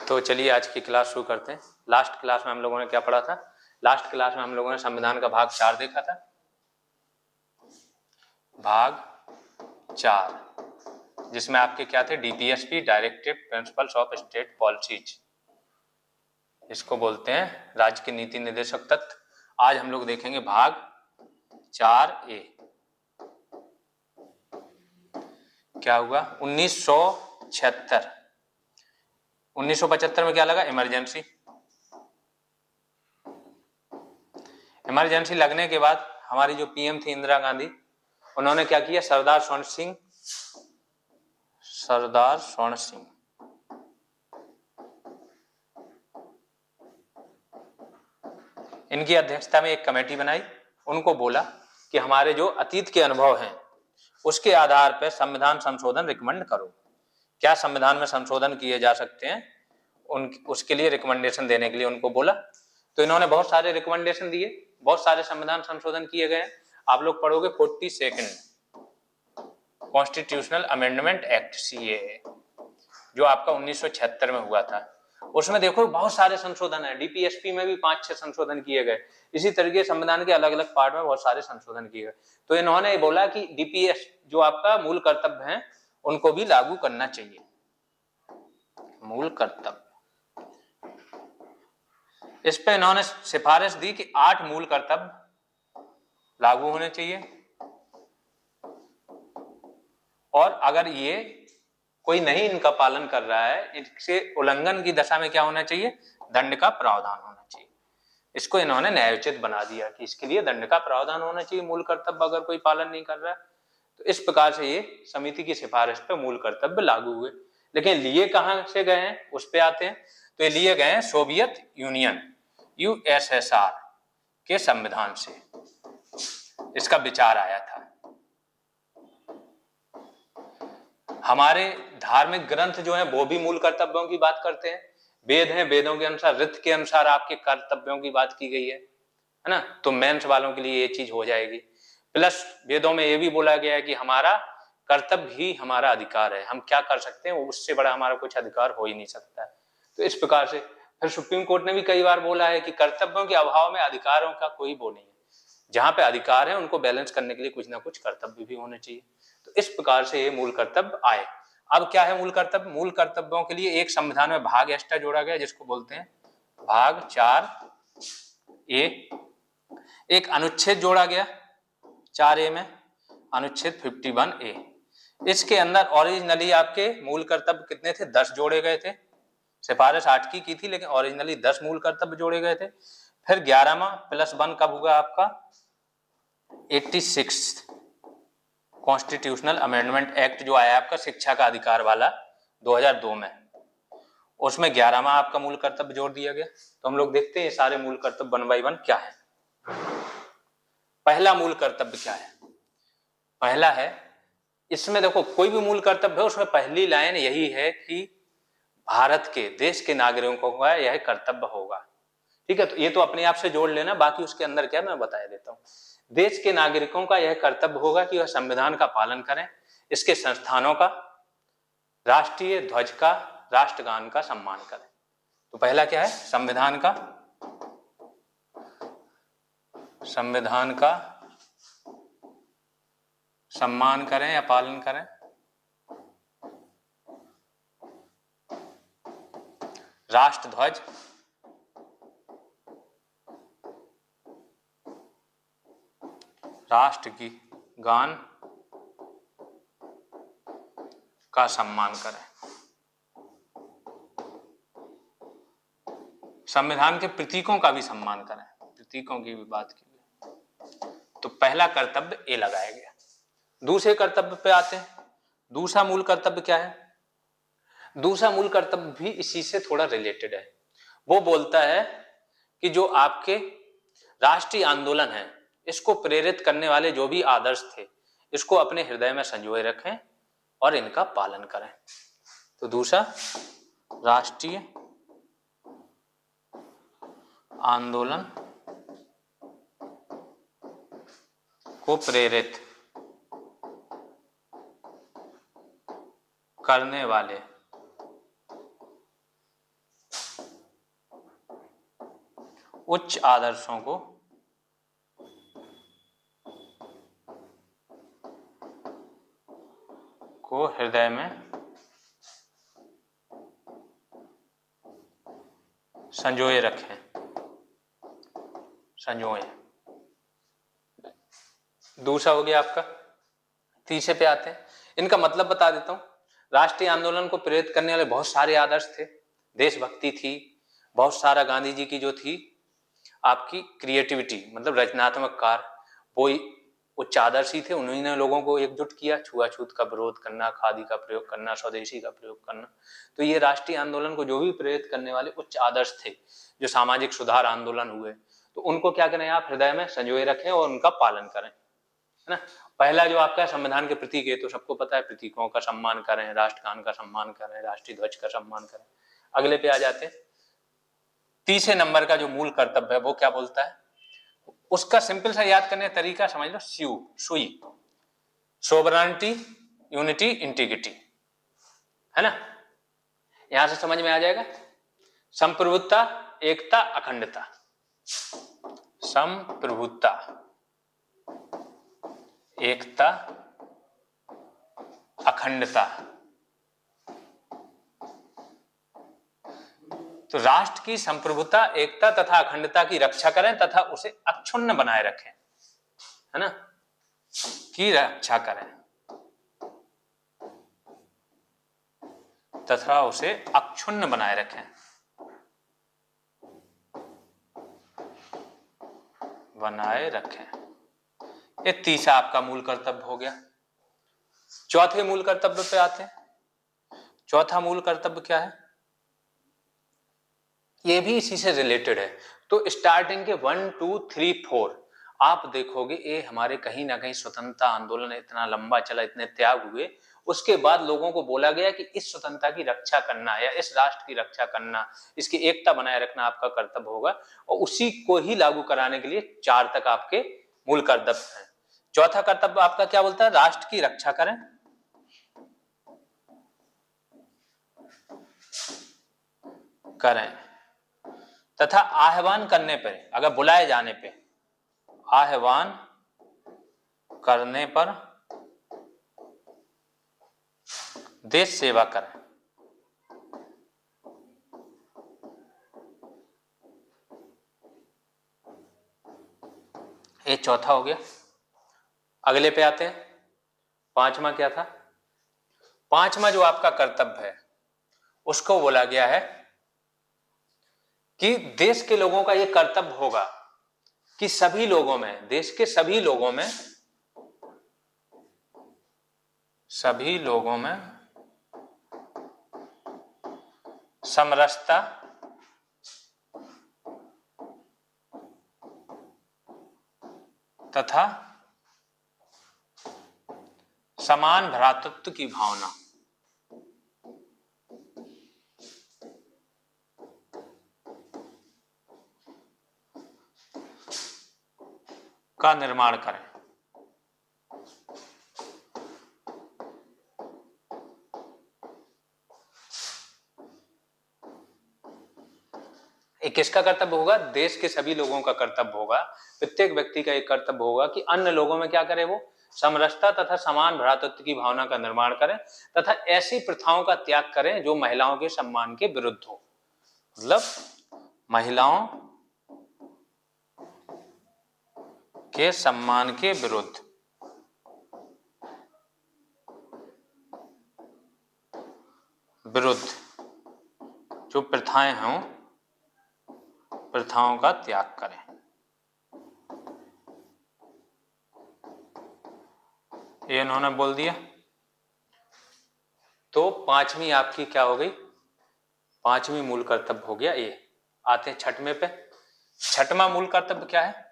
तो चलिए आज की क्लास शुरू करते हैं। लास्ट क्लास में हम लोगों ने क्या पढ़ा था? लास्ट क्लास में हम लोगों ने संविधान का भाग 4 देखा था। भाग 4 जिसमें आपके क्या थे? DPSP, directive principles of state policies, इसको बोलते हैं राज्य के नीति निर्देशक तत्व। आज हम लोग देखेंगे भाग 4A। क्या हुआ? 1976 1975 में क्या लगा? इमरजेंसी। इमरजेंसी लगने के बाद हमारी जो पीएम थी इंदिरा गांधी, उन्होंने क्या किया? सरदार स्वर्ण सिंह इनकी अध्यक्षता में एक कमेटी बनाई। उनको बोला कि हमारे जो अतीत के अनुभव हैं उसके आधार पर संविधान संशोधन रिकमेंड करो। क्या संविधान में संशोधन किए जा सकते हैं, उसके लिए रिकमेंडेशन देने के लिए उनको बोला। तो इन्होंने बहुत सारे रिकमेंडेशन दिए, बहुत सारे संविधान संशोधन किए गए। आप लोग पढ़ोगे 42 कॉन्स्टिट्यूशनल अमेंडमेंट एक्ट CAA, जो आपका 1976 में हुआ था। उसमें देखो बहुत सारे संशोधन है। डीपीएसपी में भी 5-6 संशोधन किए गए। इसी तरीके संविधान के अलग अलग पार्ट में बहुत सारे संशोधन किए गए। तो इन्होंने बोला कि डीपीएस जो आपका मूल कर्तव्य है उनको भी लागू करना चाहिए। मूल कर्तव्य, इस पे इन्होंने सिफारिश दी कि 8 मूल कर्तव्य लागू होने चाहिए, और अगर ये कोई नहीं इनका पालन कर रहा है, इसके उल्लंघन की दशा में क्या होना चाहिए? दंड का प्रावधान होना चाहिए। इसको इन्होंने न्यायोचित बना दिया कि इसके लिए दंड का प्रावधान होना चाहिए मूल कर्तव्य अगर कोई पालन नहीं कर रहा है। तो इस प्रकार से ये समिति की सिफारिश पे मूल कर्तव्य लागू हुए। लेकिन लिए कहां से गए हैं उस पे आते हैं। तो ये लिए गए हैं सोवियत यूनियन USSR के संविधान से, इसका विचार आया था। हमारे धार्मिक ग्रंथ जो है वो भी मूल कर्तव्यों की बात करते हैं। वेद हैं, वेदों के अनुसार, ऋत के अनुसार आपके कर्तव्यों की बात की गई है ना। तो मेंस वालों के लिए ये चीज हो जाएगी। प्लस वेदों में ये भी बोला गया है कि हमारा कर्तव्य ही हमारा अधिकार है। हम क्या कर सकते हैं, उससे बड़ा हमारा कुछ अधिकार हो ही नहीं सकता है। तो इस प्रकार से फिर सुप्रीम कोर्ट ने भी कई बार बोला है कि कर्तव्यों के अभाव में अधिकारों का कोई वो नहीं है। जहां पे अधिकार है उनको बैलेंस करने के लिए कुछ ना कुछ कर्तव्य भी होने चाहिए। तो इस प्रकार से ये मूल कर्तव्य आए। अब क्या है मूल कर्तव्य? मूल कर्तव्यों के लिए एक संविधान में भाग एक्स्ट्रा जोड़ा गया जिसको बोलते हैं भाग 4A। एक अनुच्छेद जोड़ा गया 4A में, अनुच्छेद 51A। इसके अंदर ओरिजिनली आपके मूल कर्तव्य कितने थे? 10 जोड़े गए थे। सिफारिश 8 की थी, लेकिन ओरिजिनली 10 मूल कर्तव्य जोड़े गए थे। फिर 11वां +1 कब हुआ आपका? 86 कॉन्स्टिट्यूशनल अमेंडमेंट एक्ट जो आया आपका शिक्षा का अधिकार वाला 2002 में, उसमें 11वां आपका मूल कर्तव्य जोड़ दिया गया। तो हम लोग देखते हैं सारे मूल कर्तव्य 1 बाय 1 क्या है। पहला मूल कर्तव्य क्या है? पहला है, इसमें देखो कोई भी मूल कर्तव्य है उसमें पहली लाइन यही है कि भारत के, देश के नागरिकों का यह कर्तव्य होगा। ठीक है, तो ये तो अपने आप से जोड़ लेना, बाकी उसके अंदर क्या मैं बता देता हूं। देश के नागरिकों का यह कर्तव्य होगा कि वह संविधान का पालन करें, इसके संस्थानों का, राष्ट्रीय ध्वज का, राष्ट्रगान का सम्मान करें। तो पहला क्या है? संविधान का सम्मान करें या पालन करें। राष्ट्र ध्वज, राष्ट्र की गान का सम्मान करें। संविधान के प्रतीकों का भी सम्मान करें, प्रतीकों की भी बात की गई। तो पहला कर्तव्य ए लगाया गया। दूसरे कर्तव्य पे आते हैं। दूसरा मूल कर्तव्य क्या है? दूसरा मूल कर्तव्य भी इसी से थोड़ा रिलेटेड है। वो बोलता है कि जो आपके राष्ट्रीय आंदोलन है, इसको प्रेरित करने वाले जो भी आदर्श थे, इसको अपने हृदय में संजोए रखें और इनका पालन करें। तो दूसरा, राष्ट्रीय आंदोलन को प्रेरित करने वाले उच्च आदर्शों को हृदय में संजोए रखें, संजोए। दूसरा हो गया आपका। तीसरे पे आते हैं, इनका मतलब बता देता हूं। राष्ट्रीय आंदोलन को प्रेरित करने वाले बहुत सारे आदर्श थे, देशभक्ति थी, बहुत सारा गांधी जी की जो थी आपकी क्रिएटिविटी, मतलब रचनात्मक कार्य, वो उच्च आदर्श ही थे। उन्होंने लोगों को एकजुट किया, छुआछूत का विरोध करना, खादी का प्रयोग करना, स्वदेशी का प्रयोग करना। तो ये राष्ट्रीय आंदोलन को जो भी प्रेरित करने वाले उच्च आदर्श थे, जो सामाजिक सुधार आंदोलन हुए, तो उनको क्या करें आप हृदय में संजोए रखें और उनका पालन करें, है ना। पहला जो आपका संविधान के प्रतीक है, तो सबको पता है, प्रतीकों का सम्मान करें, राष्ट्रगान का सम्मान करें, राष्ट्रीय ध्वज का सम्मान करें। अगले पे आ जाते हैं। तीसरे नंबर का जो मूल कर्तव्य है वो क्या बोलता है, उसका सिंपल सा याद करने का तरीका समझ लो, सुई, सोवरेनिटी, यूनिटी, इंटीग्रिटी, है ना। यहां से समझ में आ जाएगा। संप्रभुता, एकता, अखंडता। संप्रभुता, एकता, अखंडता। तो राष्ट्र की संप्रभुता, एकता तथा अखंडता की रक्षा करें तथा उसे अक्षुण्ण बनाए रखें, है ना, की रक्षा करें तथा उसे अक्षुण्ण बनाए रखें, बनाए रखें। ये तीसरा आपका मूल कर्तव्य हो गया। चौथे मूल कर्तव्य पे आते हैं। चौथा मूल कर्तव्य क्या है, ये भी इसी से रिलेटेड है। तो स्टार्टिंग के 1, 2, 3, 4 आप देखोगे, ये हमारे कहीं ना कहीं स्वतंत्रता आंदोलन इतना लंबा चला, इतने त्याग हुए, उसके बाद लोगों को बोला गया कि इस स्वतंत्रता की रक्षा करना या इस राष्ट्र की रक्षा करना, इसकी एकता बनाए रखना आपका कर्तव्य होगा। और उसी को ही लागू कराने के लिए 4 तक आपके मूल कर्तव्य हैं। चौथा कर्तव्य आपका क्या बोलता है, राष्ट्र की रक्षा करें, तथा आह्वान करने पर, अगर बुलाए जाने पे, आह्वान करने पर देश सेवा करें। ये चौथा हो गया। अगले पे आते हैं। पांचवा क्या था, पांचवा जो आपका कर्तव्य है उसको बोला गया है कि देश के लोगों का यह कर्तव्य होगा कि सभी लोगों में, देश के सभी लोगों में, सभी लोगों में समरसता तथा समान भ्रातृत्व की भावना का निर्माण करें। ये किसका कर्तव्य होगा, देश के सभी लोगों का कर्तव्य होगा। प्रत्येक व्यक्ति का एक कर्तव्य होगा कि अन्य लोगों में क्या करे, वो समरसता तथा समान भ्रातृत्व की भावना का निर्माण करें तथा ऐसी प्रथाओं का त्याग करें जो महिलाओं के सम्मान के विरुद्ध हो। मतलब महिलाओं के सम्मान के विरुद्ध, जो प्रथाएं हों, प्रथाओं का त्याग करें। ये इन्होंने बोल दिया। तो पांचवी आपकी क्या हो गई, पांचवी मूल कर्तव्य हो गया ये। आते हैं छठवें पे। छठवां मूल कर्तव्य क्या है,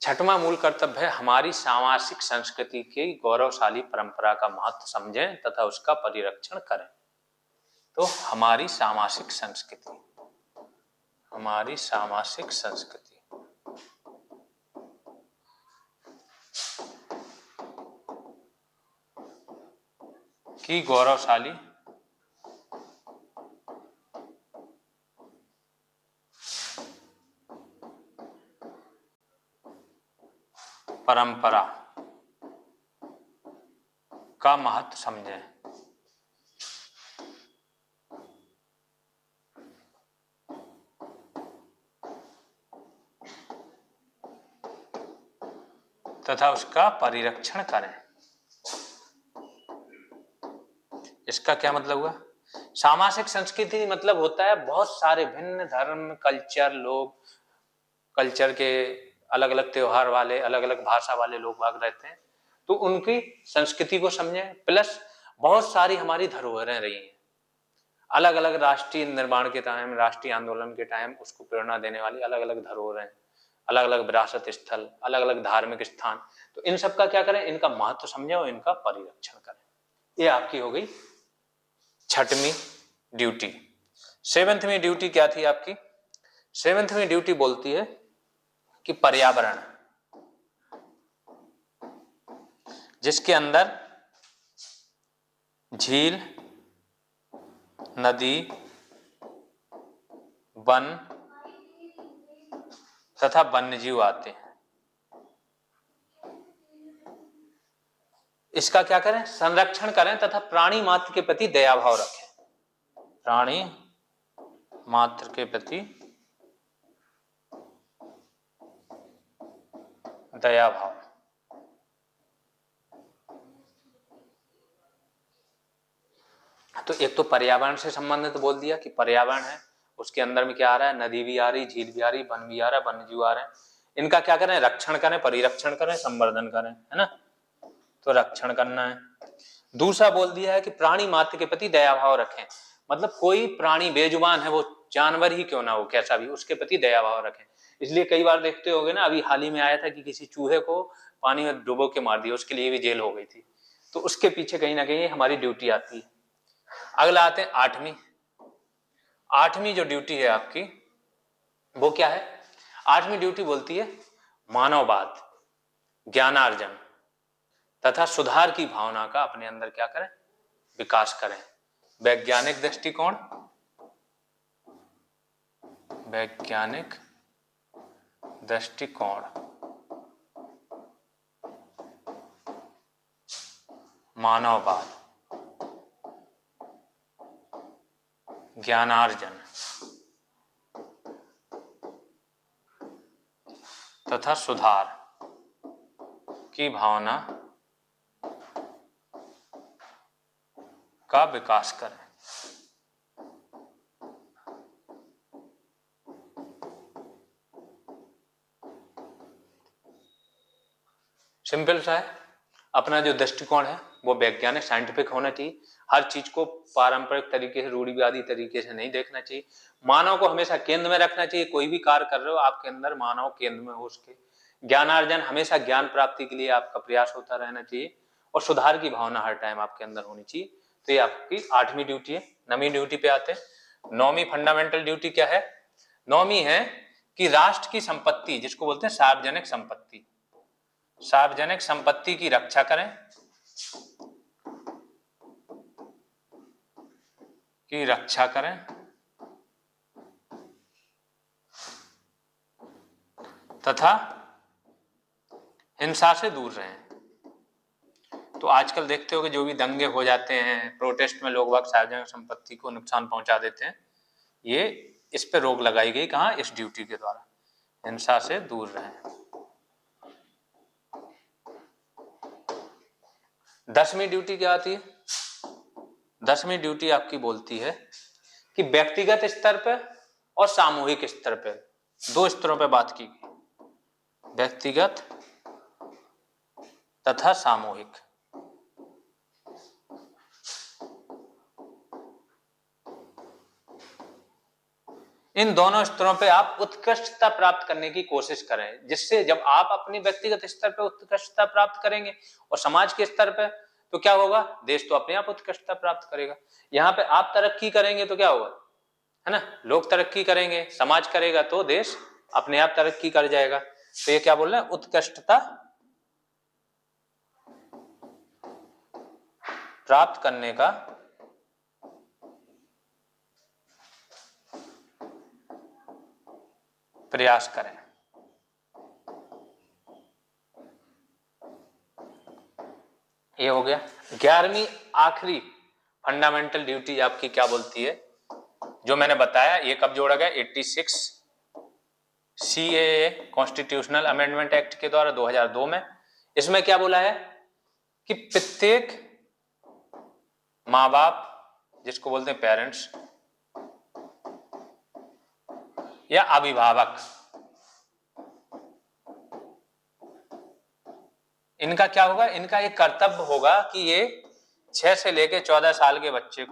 छठवां मूल कर्तव्य है हमारी सामाजिक संस्कृति की गौरवशाली परंपरा का महत्व समझें तथा उसका परिरक्षण करें। तो हमारी सामाजिक संस्कृति, हमारी सामाजिक संस्कृति की गौरवशाली परंपरा का महत्व समझें। तथा उसका परिरक्षण करें। इसका क्या मतलब हुआ? सामाजिक संस्कृति मतलब होता है बहुत सारे भिन्न धर्म, कल्चर के अलग अलग त्योहार वाले, अलग अलग भाषा वाले लोग बाग रहते हैं, तो उनकी संस्कृति को समझें। प्लस बहुत सारी हमारी धरोहरें रही हैं, अलग अलग राष्ट्रीय निर्माण के टाइम, राष्ट्रीय आंदोलन के टाइम उसको प्रेरणा देने वाली अलग अलग धरोहरें, अलग अलग विरासत स्थल, अलग अलग धार्मिक स्थान, तो इन सब का क्या करें, इनका महत्व समझें और इनका परिरक्षण करें। ये आपकी हो गई छठवीं ड्यूटी। सेवेंथवीं ड्यूटी क्या थी आपकी? सेवेंथवीं ड्यूटी बोलती है कि पर्यावरण, जिसके अंदर झील, नदी, वन तथा वन्यजीव आते हैं, इसका क्या करें, संरक्षण करें तथा प्राणी मात्र के प्रति दया भाव रखें। प्राणी मात्र के प्रति दया भाव। तो एक तो पर्यावरण से संबंधित बोल दिया कि पर्यावरण है, उसके अंदर में क्या आ रहा है, नदी भी आ रही, झील भी आ रही, वन भी आ रहा है, वन्यजीव आ रहे हैं, इनका क्या करें, रक्षण करें, परिरक्षण करें, संवर्धन करें, है ना, तो रक्षण करना है। दूसरा बोल दिया है कि प्राणी मात्र के प्रति दया भाव रखें, मतलब कोई प्राणी बेजुबान है, वो जानवर ही क्यों ना हो, कैसा भी, उसके प्रति दया भाव रखें। इसलिए कई बार देखते होगे ना, अभी हाल ही में आया था कि किसी चूहे को पानी में डुबो के मार दिया, उसके लिए भी जेल हो गई थी, तो उसके पीछे कहीं ना कहीं हमारी ड्यूटी आती है। अगला आते हैं आठवीं। आठवीं जो ड्यूटी है आपकी वो क्या है? आठवीं ड्यूटी बोलती है मानववाद, ज्ञानार्जन तथा सुधार की भावना का अपने अंदर क्या करें, विकास करें। वैज्ञानिक दृष्टिकोण, वैज्ञानिक दृष्टिकोण, मानववाद, ज्ञानार्जन तथा सुधार की भावना का विकास करें। सिंपल सा है, अपना जो दृष्टिकोण है वो वैज्ञानिक, साइंटिफिक होना चाहिए। हर चीज को पारंपरिक तरीके से, रूढ़िवादी तरीके से नहीं देखना चाहिए। मानव को हमेशा केंद्र में रखना चाहिए। कोई भी कार्य कर रहे हो, आपके अंदर मानव केंद्र में हो उसके। ज्ञानार्जन, हमेशा ज्ञान प्राप्ति के लिए आपका प्रयास होता रहना चाहिए, और सुधार की भावना हर टाइम आपके अंदर होनी चाहिए। तो ये आपकी आठवीं ड्यूटी है। नवीं ड्यूटी पे आते हैं। नौवीं फंडामेंटल ड्यूटी क्या है? नौवीं है कि राष्ट्र की संपत्ति, जिसको बोलते हैं सार्वजनिक संपत्ति, सार्वजनिक संपत्ति की रक्षा करें, की रक्षा करें तथा हिंसा से दूर रहें। तो आजकल देखते हो कि जो भी दंगे हो जाते हैं, प्रोटेस्ट में लोग वक्त सार्वजनिक संपत्ति को नुकसान पहुंचा देते हैं, ये इस पे रोक लगाई गई। कहाँ? इस ड्यूटी के द्वारा। हिंसा से दूर रहें। 10वीं ड्यूटी क्या आती है? 10वीं ड्यूटी आपकी बोलती है कि व्यक्तिगत स्तर पे और सामूहिक स्तर पे, दो स्तरों पे बात की गई, व्यक्तिगत तथा सामूहिक। इन दोनों स्तरों पे आप उत्कृष्टता प्राप्त करने की कोशिश करें, जिससे जब आप अपनी व्यक्तिगत स्तर पे उत्कृष्टता प्राप्त करेंगे और समाज के स्तर पे, तो क्या होगा? देश तो अपने आप उत्कृष्टता प्राप्त करेगा। यहाँ पे आप तरक्की करेंगे तो क्या होगा, है ना, लोग तरक्की करेंगे, समाज करेगा, तो देश अपने आप तरक्की कर जाएगा। तो ये क्या बोल रहे हैं? उत्कृष्टता प्राप्त करने का प्रयास करें। ये हो गया। 11वीं आखिरी फंडामेंटल ड्यूटी आपकी क्या बोलती है, जो मैंने बताया, ये कब जोड़ा गया, 86 CAA कॉन्स्टिट्यूशनल अमेंडमेंट एक्ट के द्वारा 2002 में। इसमें क्या बोला है कि प्रत्येक माँ बाप, जिसको बोलते हैं पेरेंट्स या अभिभावक, इनका क्या होगा, इनका एक कर्तव्य होगा कि ये 6 से लेकर 14 साल के बच्चों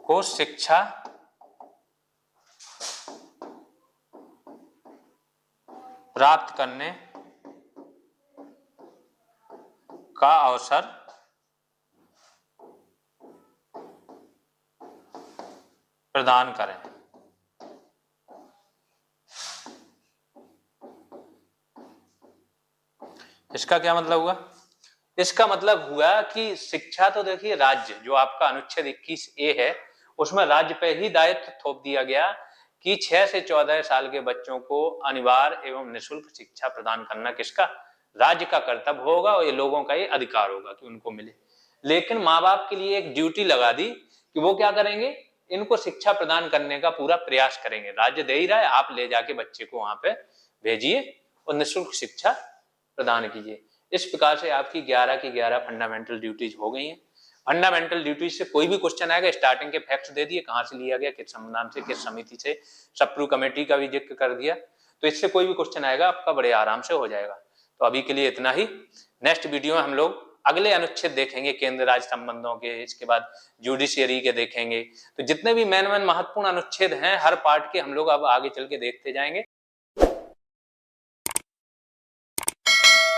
को शिक्षा प्राप्त करने का अवसर प्रदान करें। इसका क्या मतलब हुआ, इसका मतलब हुआ कि शिक्षा तो देखिए राज्य, जो आपका अनुच्छेद 21A है, उसमें राज्य पे ही दायित्व थोप दिया गया कि 6 से 14 साल के बच्चों को अनिवार्य एवं निःशुल्क शिक्षा प्रदान करना किसका, राज्य का कर्तव्य होगा, और ये लोगों का ये अधिकार होगा कि उनको मिले। लेकिन माँ बाप के लिए एक ड्यूटी लगा दी कि वो क्या करेंगे, इनको शिक्षा प्रदान करने का पूरा प्रयास करेंगे। राज्य दे ही रहा है, आप ले जाके बच्चे को वहां पे भेजिए और निःशुल्क शिक्षा प्रदान कीजिए। इस प्रकार से आपकी 11 की 11 फंडामेंटल ड्यूटीज हो गई हैं। फंडामेंटल ड्यूटीज से कोई भी क्वेश्चन आएगा, स्टार्टिंग के फैक्ट्स दे दिए, कहां से लिया गया, किस संविधान से, किस समिति से, सप्रू कमेटी का भी जिक्र कर दिया, तो इससे कोई भी क्वेश्चन आएगा आपका बड़े आराम से हो जाएगा। तो अभी के लिए इतना ही। नेक्स्ट वीडियो में हम लोग अगले अनुच्छेद देखेंगे, केंद्र राज्य संबंधों के, इसके बाद जुडिशियरी के देखेंगे। तो जितने भी मेन महत्वपूर्ण अनुच्छेद हैं हर पार्ट के, हम लोग अब आगे चल के देखते जाएंगे।